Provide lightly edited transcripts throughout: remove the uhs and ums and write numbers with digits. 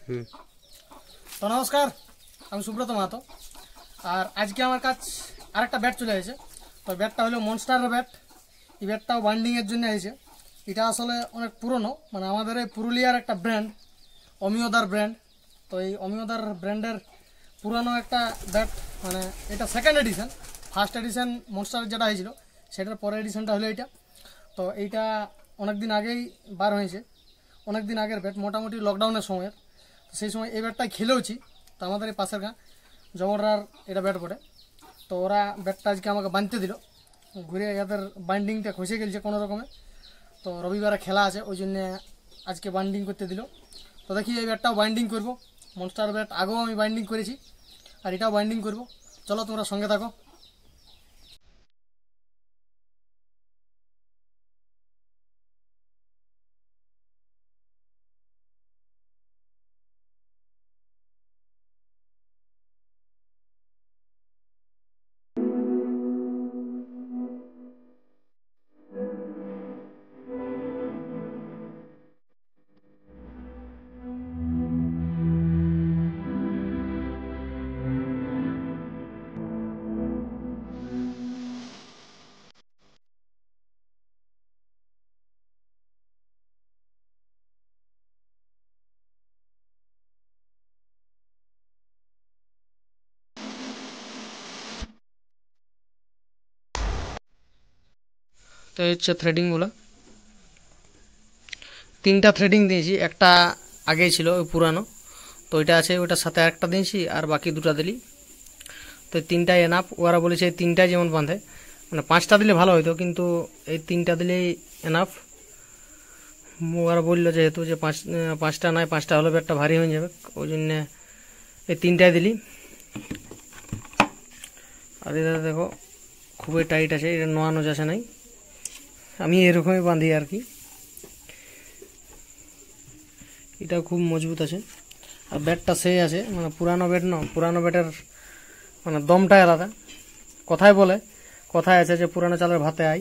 তো নমস্কার, আমি সুব্রত মাহাতো। আর আজকে আমার কাছে আরেকটা ব্যাট চলে এসেছে। তো ব্যাটটা হলো মনস্টারের ব্যাট। এই ব্যাটটাও বাইন্ডিংয়ের জন্য এসেছে। এটা আসলে অনেক পুরনো, মানে আমাদের এই পুরুলিয়ার একটা ব্র্যান্ড, অমিয়দার ব্র্যান্ড। তো এই অমিয়দার ব্র্যান্ডের পুরানো একটা ব্যাট, মানে এটা second addition. First addition monster যেটা হয়েছিল সেটার পরের এডিশনটা হলো এইটা। তো এইটা অনেক দিন আগেই বার হয়েছে, অনেক দিন আগের ব্যাট, মোটামুটি লকডাউনের সময়ের। সেই সময় এই ব্যাটটাই খেলেওছি। তো আমাদের এই পাশের গাঁ জমরার এটা ব্যাট পড়ে। তো ওরা ব্যাটটা আজকে আমাকে বাঁধতে দিল, ঘুরে এদের বাইন্ডিংটা খসে গেছে কোনো রকমে। তো রবিবারে খেলা আছে, ওই জন্যে আজকে বাইন্ডিং করতে দিল। তো দেখি এই ব্যাটটাও বাইন্ডিং করব। মনস্টার ব্যাট আগেও আমি বাইন্ডিং করেছি, আর এটাও বাইন্ডিং করব। চলো তোমরা সঙ্গে থাকো। তো এই হচ্ছে থ্রেডিংগুলো। তিনটা থ্রেডিং দিয়েছি, একটা আগেই ছিল ওই পুরানো, তো ওইটা আছে, ওইটার সাথে আরেকটা দিয়েছি, আর বাকি দুটা দিলি। তো এই তিনটাই এনাফ। ওরা বলেছে এই তিনটাই যেমন বাঁধে, মানে পাঁচটা দিলে ভালো হতো, কিন্তু এই তিনটা দিলেই এনাফ। ওরা বললো যেহেতু যে পাঁচটা নয়, পাঁচটা হলে ব্যাটটা ভারী হয়ে যাবে, ওই জন্যে এই তিনটাই দিলি। আর এটা দেখো খুবই টাইট আছে, এটা নোয়ানো যাচ্ছে নাই, আমি এরকমই বাঁধি আর কি। এটাও খুব মজবুত আছে, আর ব্যাটটা সেই আছে, মানে পুরানো ব্যাট না, পুরানো ব্যাটের মানে দমটাই আলাদা। কথায় বলে, কথায় আছে যে পুরানো চালের ভাতে আই।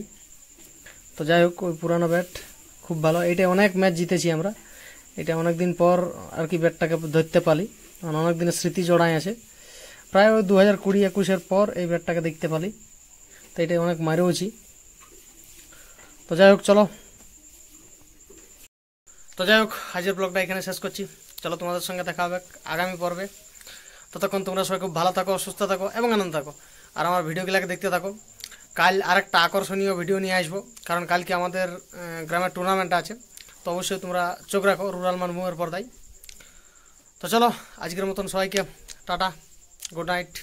তো যাই হোক, ওই পুরানো ব্যাট খুব ভালো। এটা অনেক ম্যাচ জিতেছি আমরা। এটা অনেক দিন পর আর কি ব্যাটটাকে ধরতে পারি, মানে অনেক দিনের স্মৃতি জড়াই আছে। প্রায় ওই 2020-21 পর এই ব্যাটটাকে দেখতে পারি। তো এটা অনেক মারেওছি। তো যাই হোক চলো, আজকের ব্লগটা এখানে শেষ করছি। চলো, তোমাদের সঙ্গে দেখা হবে আগামী পর্বে। ততক্ষণ তোমরা সবাই খুব ভালো থাকো, সুস্থ থাকো এবং আনন্দ থাকো, আর আমার ভিডিওগুলোকে দেখতে থাকো। কাল আরেকটা আকর্ষণীয় ভিডিও নিয়ে আসবো, কারণ কালকে আমাদের গ্রামের টুর্নামেন্ট আছে। তো অবশ্যই তোমরা চোখ রাখো রুরাল মানভূমের পর্দায়। তো চলো, আজকের মতন সবাইকে টাটা, গুড নাইট।